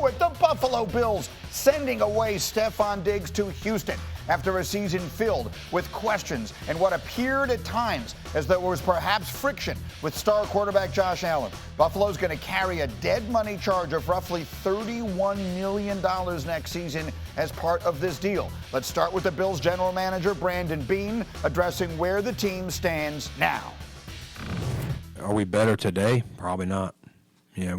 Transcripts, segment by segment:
do it. The Buffalo Bills sending away Stefon Diggs to Houston after a season filled with questions and what appeared at times as there was perhaps friction with star quarterback Josh Allen. Buffalo's going to carry a dead money charge of roughly $31 million next season as part of this deal. Let's start with the Bills general manager, Brandon Beane, addressing where the team stands now. Are we better today? Probably not. Yeah,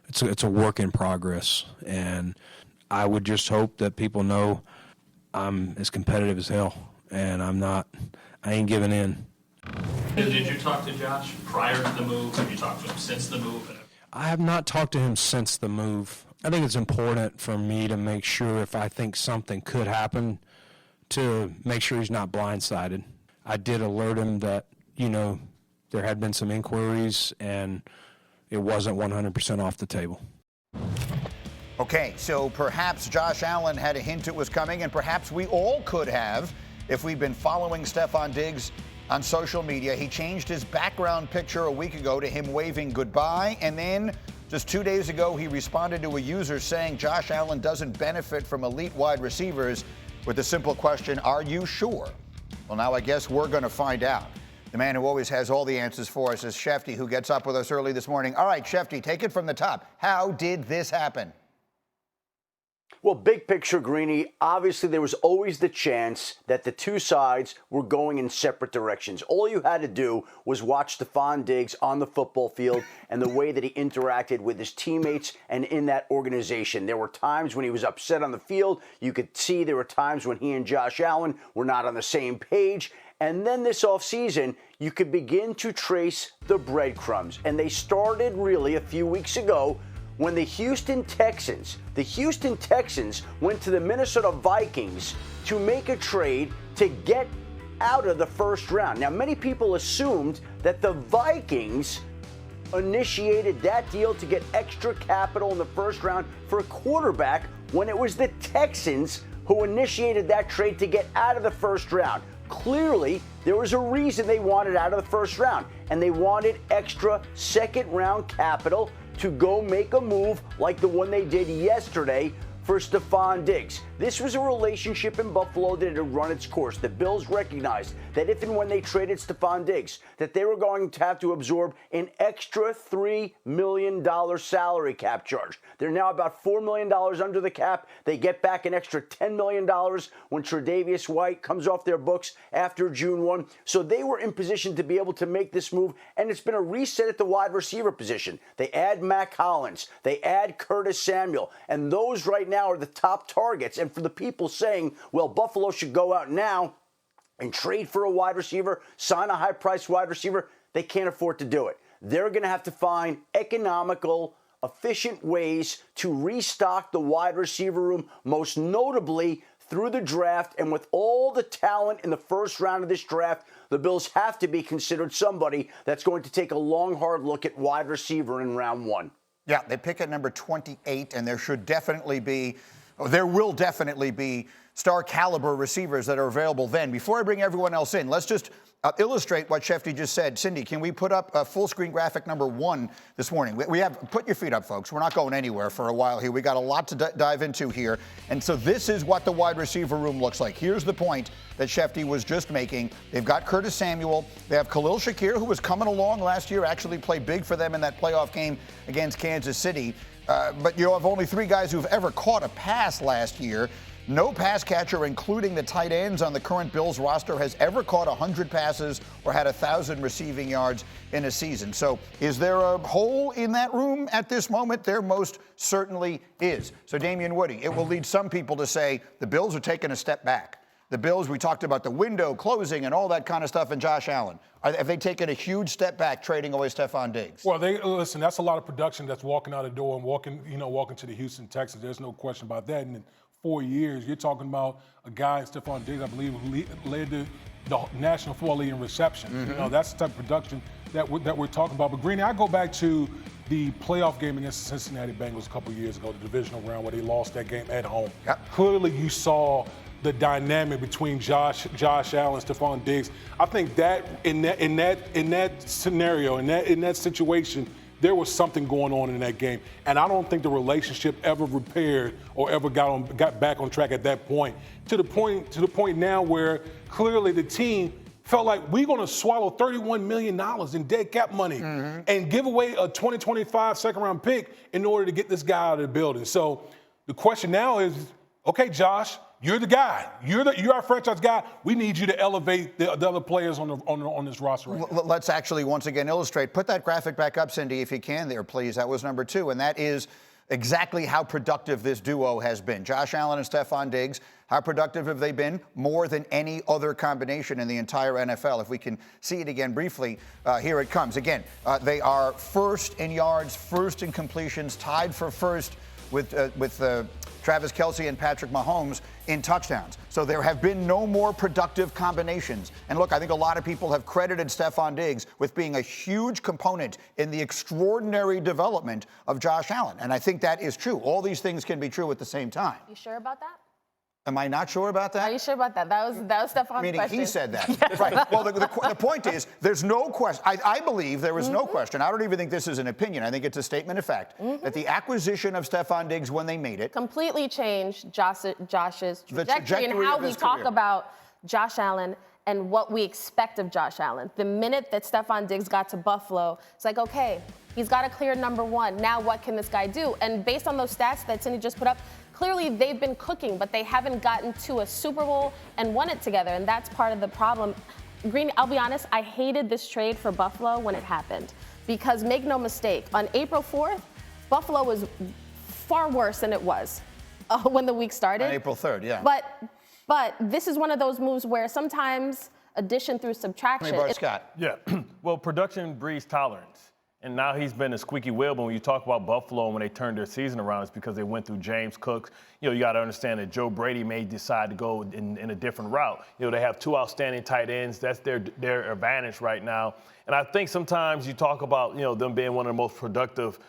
it's a work in progress, and I would just hope that people know I'm as competitive as hell, and I ain't giving in. Did you talk to Josh prior to the move? Have you talked to him since the move? I have not talked to him since the move. I think it's important for me to make sure if I think something could happen to make sure he's not blindsided. I did alert him that, there had been some inquiries and it wasn't 100% off the table. Okay, so perhaps Josh Allen had a hint it was coming, and perhaps we all could have if we'd been following Stefon Diggs on social media. He changed his background picture a week ago to him waving goodbye, and then just 2 days ago he responded to a user saying Josh Allen doesn't benefit from elite wide receivers with the simple question, are you sure? Well, now I guess we're going to find out. The man who always has all the answers for us is Schefter, who gets up with us early this morning. All right, Schefter, take it from the top. How did this happen? Well, big picture, Greeny, obviously there was always the chance that the two sides were going in separate directions. All you had to do was watch Stefon Diggs on the football field and the way that he interacted with his teammates and in that organization. There were times when he was upset on the field. You could see there were times when he and Josh Allen were not on the same page. And then this offseason, you could begin to trace the breadcrumbs. And they started really a few weeks ago when the Houston Texans went to the Minnesota Vikings to make a trade to get out of the first round. Now, many people assumed that the Vikings initiated that deal to get extra capital in the first round for a quarterback when it was the Texans who initiated that trade to get out of the first round. Clearly, there was a reason they wanted out of the first round, and they wanted extra second-round capital to go make a move like the one they did yesterday for Stefon Diggs. This was a relationship in Buffalo that had run its course. The Bills recognized that if and when they traded Stefon Diggs, that they were going to have to absorb an extra $3 million salary cap charge. They're now about $4 million under the cap. They get back an extra $10 million when Tre'Davious White comes off their books after June 1. So they were in position to be able to make this move, and it's been a reset at the wide receiver position. They add Mac Hollins. They add Curtis Samuel, and those right now are the top targets. And for the people saying, well, Buffalo should go out now and trade for a wide receiver, sign a high-priced wide receiver, they can't afford to do it. They're going to have to find economical, efficient ways to restock the wide receiver room, most notably through the draft. And with all the talent in the first round of this draft, the Bills have to be considered somebody that's going to take a long, hard look at wide receiver in round one. Yeah, they pick at number 28, and there will definitely be star caliber receivers that are available then. Before I bring everyone else in, let's just illustrate what Schefter just said. Cindy, can we put up full screen graphic number 1 this morning? We have, put your feet up, folks. We're not going anywhere for a while here. We got a lot to dive into here. And so this is what the wide receiver room looks like. Here's the point that Schefter was just making. They've got Curtis Samuel. They have Khalil Shakir, who was coming along last year, actually played big for them in that playoff game against Kansas City. But you have only 3 guys who've ever caught a pass last year. No pass catcher, including the tight ends on the current Bills roster, has ever caught 100 passes or had 1,000 receiving yards in a season. So is there a hole in that room at this moment? There most certainly is. So Damian Woody, it will lead some people to say the Bills are taking a step back. The Bills, we talked about the window closing and all that kind of stuff, and Josh Allen. Have they taken a huge step back trading away Stefon Diggs? Well, listen, that's a lot of production that's walking out the door and walking to the Houston Texans. There's no question about that. And in 4 years, you're talking about a guy, Stefon Diggs, I believe, who led the National Football League in reception. Mm-hmm. That's the type of production that we're talking about. But, Greeny, I go back to the playoff game against the Cincinnati Bengals a couple years ago, the divisional round, where they lost that game at home. Yep. Clearly, you saw the dynamic between Josh Allen, Stefon Diggs. I think that in that scenario, in that situation, there was something going on in that game. And I don't think the relationship ever repaired or ever got back on track at that point. To the point now where clearly the team felt like we're going to swallow $31 million in dead cap money and give away a 2025 second-round pick in order to get this guy out of the building. So the question now is, okay, Josh, you're the guy. You're our franchise guy. We need you to elevate the other players on this roster right now. Let's actually once again illustrate. Put that graphic back up, Cindy, if you can there, please. That was number 2, and that is exactly how productive this duo has been. Josh Allen and Stefon Diggs, how productive have they been? More than any other combination in the entire NFL. If we can see it again briefly, here it comes. Again, they are first in yards, first in completions, tied for first with Travis Kelce and Patrick Mahomes in touchdowns. So there have been no more productive combinations. And look, I think a lot of people have credited Stefon Diggs with being a huge component in the extraordinary development of Josh Allen. And I think that is true. All these things can be true at the same time. You sure about that? Am I not sure about that? Are you sure about that? That was Stefon's Meaning question. he said that. Right. Well, the point is, there's no question. I believe there is no question. I don't even think this is an opinion. I think it's a statement of fact that the acquisition of Stefon Diggs when they made it completely changed Josh's trajectory and trajectory how of we his talk career. about Josh Allen and what we expect of Josh Allen. The minute that Stefon Diggs got to Buffalo, it's like, okay, he's got a clear number 1. Now what can this guy do? And based on those stats that Cindy just put up, clearly they've been cooking, but they haven't gotten to a Super Bowl and won it together, and that's part of the problem. Green, I'll be honest, I hated this trade for Buffalo when it happened because make no mistake, on April 4th, Buffalo was far worse than it was when the week started. on April 3rd, yeah. But this is one of those moves where sometimes addition through subtraction. Bart Scott. Yeah, well, production breeds tolerance. And now he's been a squeaky wheel. But when you talk about Buffalo when they turned their season around, it's because they went through James Cook. You got to understand that Joe Brady may decide to go in a different route. They have 2 outstanding tight ends. That's their advantage right now. And I think sometimes you talk about, them being one of the most productive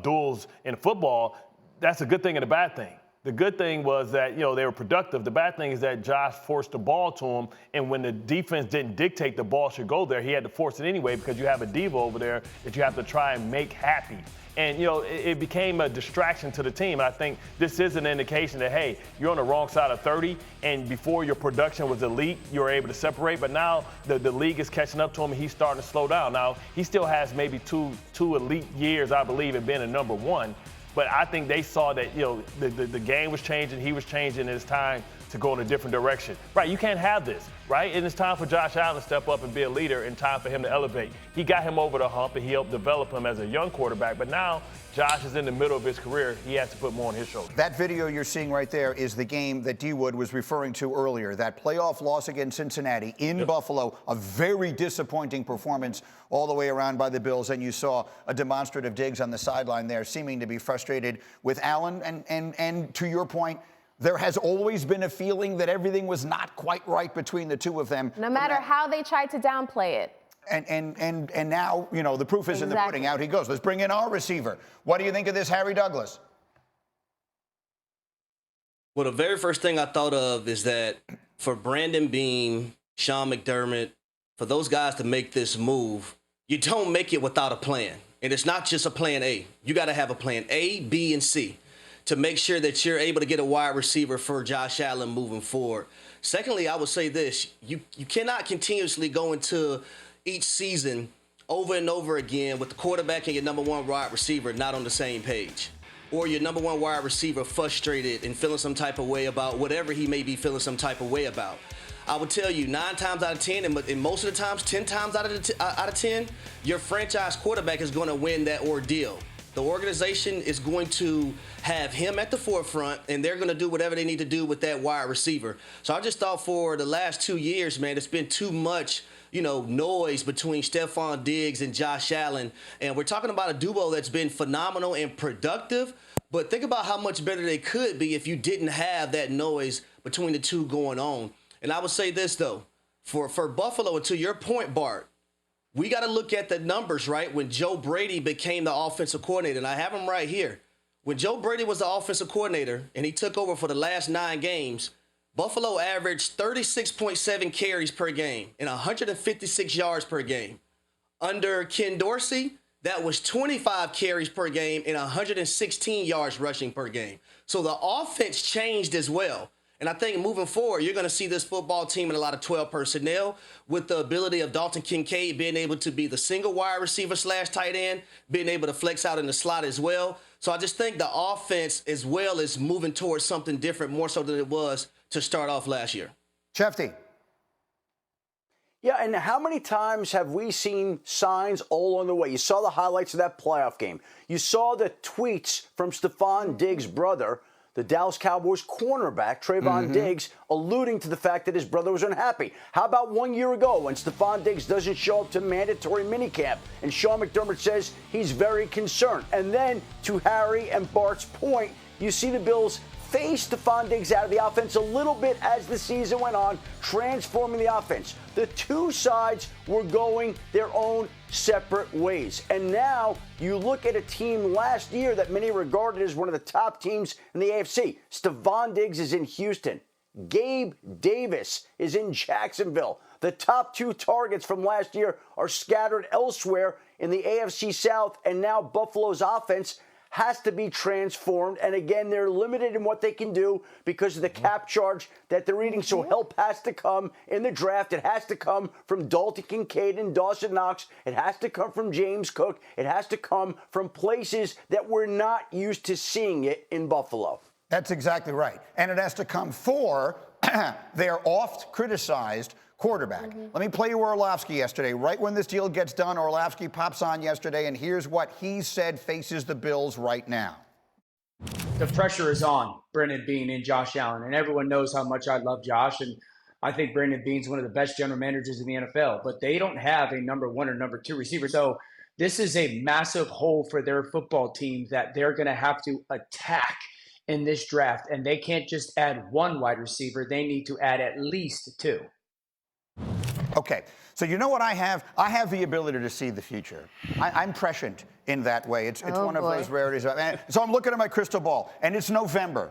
duels in football. That's a good thing and a bad thing. The good thing was that, they were productive. The bad thing is that Josh forced the ball to him, and when the defense didn't dictate the ball should go there, he had to force it anyway because you have a diva over there that you have to try and make happy. And, it became a distraction to the team. And I think this is an indication that, hey, you're on the wrong side of 30, and before your production was elite, you were able to separate. But now the league is catching up to him, and he's starting to slow down. Now, he still has maybe two elite years, I believe, in being a number 1. But I think they saw that, the game was changing, he was changing, and it's time to go in a different direction. Right, you can't have this, right? And it's time for Josh Allen to step up and be a leader and time for him to elevate. He got him over the hump, and he helped develop him as a young quarterback. But now Josh is in the middle of his career. He has to put more on his shoulders. That video you're seeing right there is the game that D. Wood was referring to earlier. That playoff loss against Cincinnati in Buffalo, a very disappointing performance all the way around by the Bills. And you saw a demonstrative Diggs on the sideline there, seeming to be frustrated with Allen. And to your point, there has always been a feeling that everything was not quite right between the two of them. No matter how they tried to downplay it. And now, the proof is in the pudding. Out he goes. Let's bring in our receiver. What do you think of this, Harry Douglas? Well, the very first thing I thought of is that for Brandon Beane, Sean McDermott, for those guys to make this move, you don't make it without a plan. And it's not just a plan A. You got to have a plan A, B, and C to make sure that you're able to get a wide receiver for Josh Allen moving forward. Secondly, I would say this. You cannot continuously go into each season over and over again with the quarterback and your number 1 wide receiver not on the same page, or your number 1 wide receiver frustrated and feeling some type of way about whatever he may be feeling some type of way about. I would tell you 9 times out of 10, and most of the times 10 times out of 10, your franchise quarterback is going to win that ordeal. The organization is going to have him at the forefront, and they're going to do whatever they need to do with that wide receiver. So I just thought for the last 2 years, man, it's been too much noise between Stefon Diggs and Josh Allen. And we're talking about a duo that's been phenomenal and productive. But think about how much better they could be if you didn't have that noise between the two going on. And I would say this, though. For Buffalo, and to your point, Bart, we got to look at the numbers, right? When Joe Brady became the offensive coordinator, and I have them right here. When Joe Brady was the offensive coordinator and he took over for the last 9 games, Buffalo averaged 36.7 carries per game and 156 yards per game. Under Ken Dorsey, that was 25 carries per game and 116 yards rushing per game. So the offense changed as well. And I think moving forward, you're going to see this football team in a lot of 12 personnel with the ability of Dalton Kincaid being able to be the single wide receiver / tight end, being able to flex out in the slot as well. So I just think the offense as well is moving towards something different, more so than it was to start off last year. Schefter. Yeah, and how many times have we seen signs all along the way? You saw the highlights of that playoff game. You saw the tweets from Stefon Diggs' brother, the Dallas Cowboys cornerback, Trevon Diggs, alluding to the fact that his brother was unhappy. How about 1 year ago when Stefon Diggs doesn't show up to mandatory minicamp and Sean McDermott says he's very concerned? And then, to Harry and Bart's point, you see the Bills phase Stefon Diggs out of the offense a little bit as the season went on, transforming the offense. The two sides were going their own separate ways. And now you look at a team last year that many regarded as one of the top teams in the AFC. Stefon Diggs is in Houston. Gabe Davis is in Jacksonville. The top two targets from last year are scattered elsewhere in the AFC South, and now Buffalo's offense has to be transformed. And again, they're limited in what they can do because of the cap charge that they're eating. So help has to come in the draft. It has to come from Dalton Kincaid and Dawson Knox. It has to come from James Cook. It has to come from places that we're not used to seeing it in Buffalo. That's exactly right. And it has to come for their oft-criticized quarterback. Let me play you Orlovsky yesterday. Right when this deal gets done, Orlovsky pops on yesterday, and here's what he said faces the Bills right now. The pressure is on Brandon Beane and Josh Allen, and everyone knows how much I love Josh, and I think Brandon Beane's one of the best general managers in the NFL, but they don't have a number one or number two receiver. So this is a massive hole for their football team that they're going to have to attack in this draft, and they can't just add one wide receiver. They need to add at least two. Okay, so you know what I have? I have the ability to see the future. I'm prescient in that way. It's one of those rarities. So I'm looking at my crystal ball, and it's November,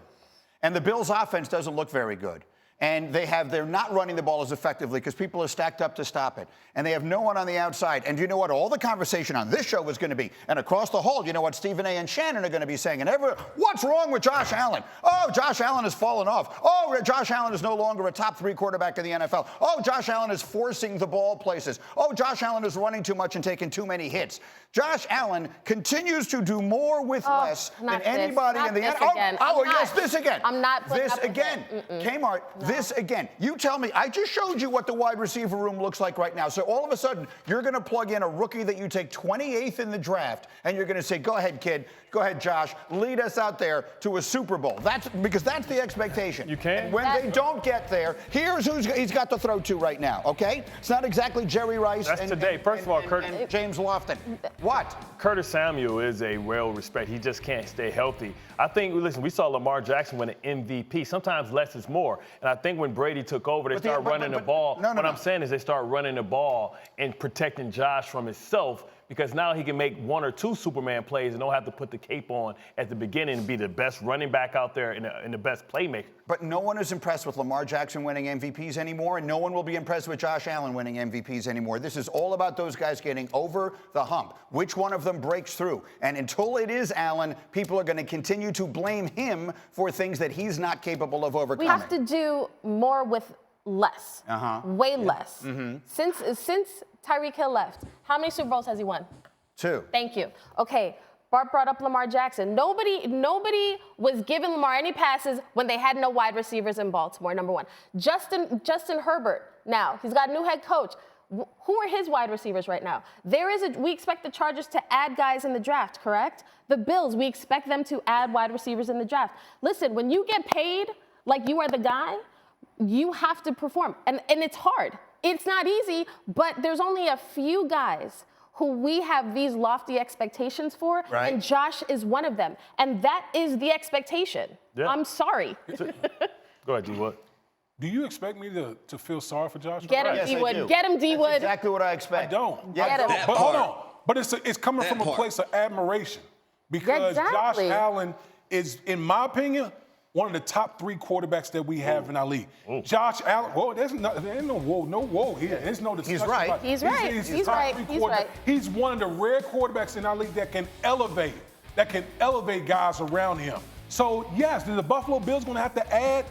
and the Bills' offense doesn't look very good. And they're not running the ball as effectively because people are stacked up to stop it. And they have no one on the outside. And you know what? All the conversation on this show was going to be, and across the hall, you know what Stephen A. and Shannon are going to be saying. And what's wrong with Josh Allen? Oh, Josh Allen has fallen off. Oh, Josh Allen is no longer a top 3 quarterback in the NFL. Oh, Josh Allen is forcing the ball places. Oh, Josh Allen is running too much and taking too many hits. Josh Allen continues to do more with less than anybody in the NFL. Yes, this again. I'm not this again. Kmart, this again. You tell me, I just showed you what the wide receiver room looks like right now. So all of a sudden, you're going to plug in a rookie that you take 28th in the draft, and you're going to say, go ahead, kid. Go ahead, Josh. Lead us out there to a Super Bowl. That's the expectation. You can. And when they don't get there, here's who he's got to throw to right now, okay? It's not exactly Jerry Rice and James Lofton. What? Curtis Samuel is a well-respected. He just can't stay healthy. I think, listen, we saw Lamar Jackson win an MVP. Sometimes less is more. And I think when Brady took over, they started running the ball. What I'm saying is they start running the ball and protecting Josh from himself, because now he can make 1 or 2 Superman plays and don't have to put the cape on at the beginning and be the best running back out there and the best playmaker. But no one is impressed with Lamar Jackson winning MVPs anymore, and no one will be impressed with Josh Allen winning MVPs anymore. This is all about those guys getting over the hump. Which one of them breaks through? And until it is Allen, people are going to continue to blame him for things that he's not capable of overcoming. We have to do more with less. Way less. Since Tyreek Hill left, how many Super Bowls has he won? 2. Thank you. Okay, Bart brought up Lamar Jackson. Nobody was giving Lamar any passes when they had no wide receivers in Baltimore, number one. Justin Herbert, now, he's got a new head coach. Who are his wide receivers right now? We expect the Chargers to add guys in the draft, correct? The Bills, we expect them to add wide receivers in the draft. Listen, when you get paid like you are the guy, you have to perform. And it's hard. It's not easy, but there's only a few guys who we have these lofty expectations for, and Josh is one of them. And that is the expectation. Yeah. I'm sorry. Go ahead, D-Wood. Do you expect me to feel sorry for Josh? Get him, D-Wood. Get him, D-Wood. That's exactly what I expect. I don't. Get him. But hold on. But it's coming from a place of admiration. Because Josh Allen is, in my opinion, one of the top 3 quarterbacks that we have in our league. Josh Allen, whoa, there ain't no whoa here. There's no discussion. He's right. about- He's right. He's He's top right. 3 He's quarterback. right. He's one of the rare quarterbacks in our league that can elevate guys around him. So yes, the Buffalo Bills going to have to add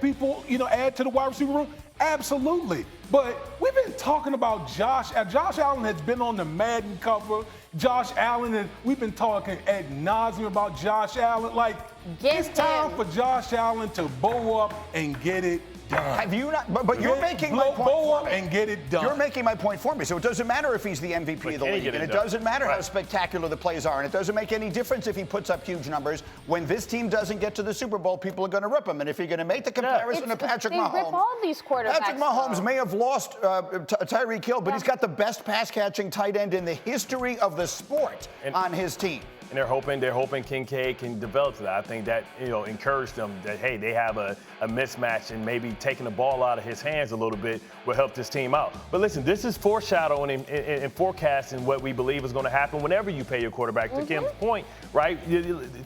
people, add to the wide receiver room. Absolutely. But we've been talking about Josh. Josh Allen has been on the Madden cover. Josh Allen, and we've been talking ad nauseum about Josh Allen. Like, it's time for Josh Allen to bow up and get it done. Have you not? But you're making my point bow for up me. and get it done. You're making my point for me. So it doesn't matter if he's the MVP of the league, and it doesn't matter how spectacular the plays are, and it doesn't make any difference if he puts up huge numbers. When this team doesn't get to the Super Bowl, people are going to rip him. And if you're going to make the comparison to Patrick Mahomes, rip all these quarterbacks. Patrick Mahomes may have lost Tyreek Hill, but he's got the best pass-catching tight end in the history of the sport on his team. And they're hoping Kincaid can develop to that. I think that, encouraged them that, hey, they have a mismatch, and maybe taking the ball out of his hands a little bit will help this team out. But listen, this is foreshadowing and forecasting what we believe is going to happen whenever you pay your quarterback. To Kim's point, right?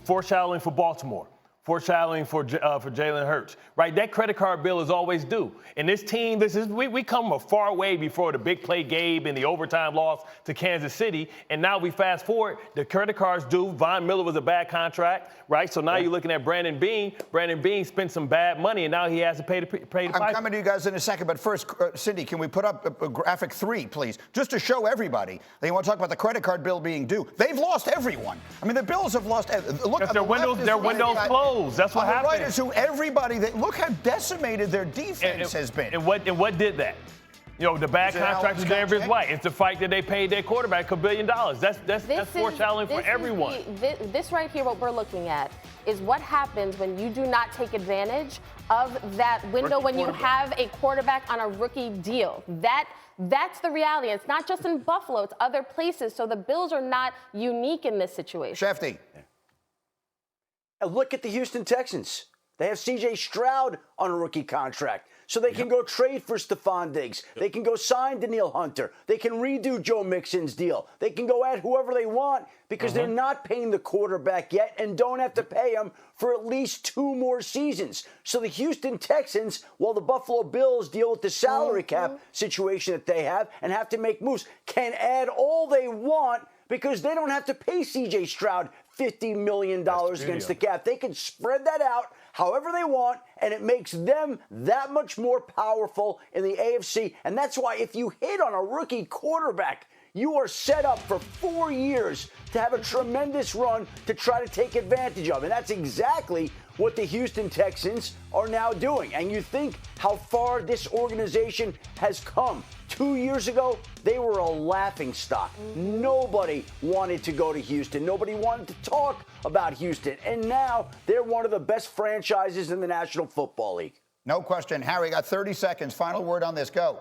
Foreshadowing for Baltimore. Foreshadowing for Jalen Hurts, right? That credit card bill is always due. And this team, we come a far way before the big play Gabe and the overtime loss to Kansas City. And now we fast forward, the credit card's due. Von Miller was a bad contract, right? So now you're looking at Brandon Beane. Brandon Beane spent some bad money, and now he has to pay the piper. I'm coming to you guys in a second, but first, Cindy, can we put up a graphic 3, please, just to show everybody? They want to talk about the credit card bill being due. They've lost everyone. I mean, the Bills have lost. Look, their windows closed. That's what happened. On the right is who everybody. Look how decimated their defense has been. And what did that? The bad contract with Davis White. It's the fact that they paid their quarterback $1 billion. That's foreshadowing for everyone. This right here, what we're looking at, is what happens when you do not take advantage of that window when you have a quarterback on a rookie deal. That's the reality. It's not just in Buffalo, it's other places. So the Bills are not unique in this situation. Schefter. Look at the Houston Texans. They have C.J. Stroud on a rookie contract. So they can go trade for Stefon Diggs. They can go sign Danielle Hunter. They can redo Joe Mixon's deal. They can go add whoever they want because they're not paying the quarterback yet and don't have to pay him for at least 2 more seasons. So the Houston Texans, while the Buffalo Bills deal with the salary cap situation that they have and have to make moves, can add all they want because they don't have to pay C.J. Stroud $50 million against the cap. They can spread that out however they want, and it makes them that much more powerful in the AFC. And that's why if you hit on a rookie quarterback, you are set up for 4 years to have a tremendous run to try to take advantage of. And that's exactly what the Houston Texans are now doing. And you think how far this organization has come. 2 years ago, they were a laughingstock. Nobody wanted to go to Houston. Nobody wanted to talk about Houston. And now they're one of the best franchises in the National Football League. No question. Harry, got 30 seconds. Final word on this. Go.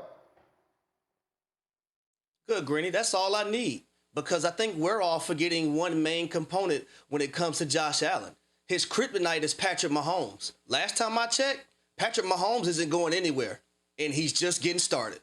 Good, Greeny. That's all I need, because I think we're all forgetting one main component when it comes to Josh Allen. His kryptonite is Patrick Mahomes. Last time I checked, Patrick Mahomes isn't going anywhere, and he's just getting started.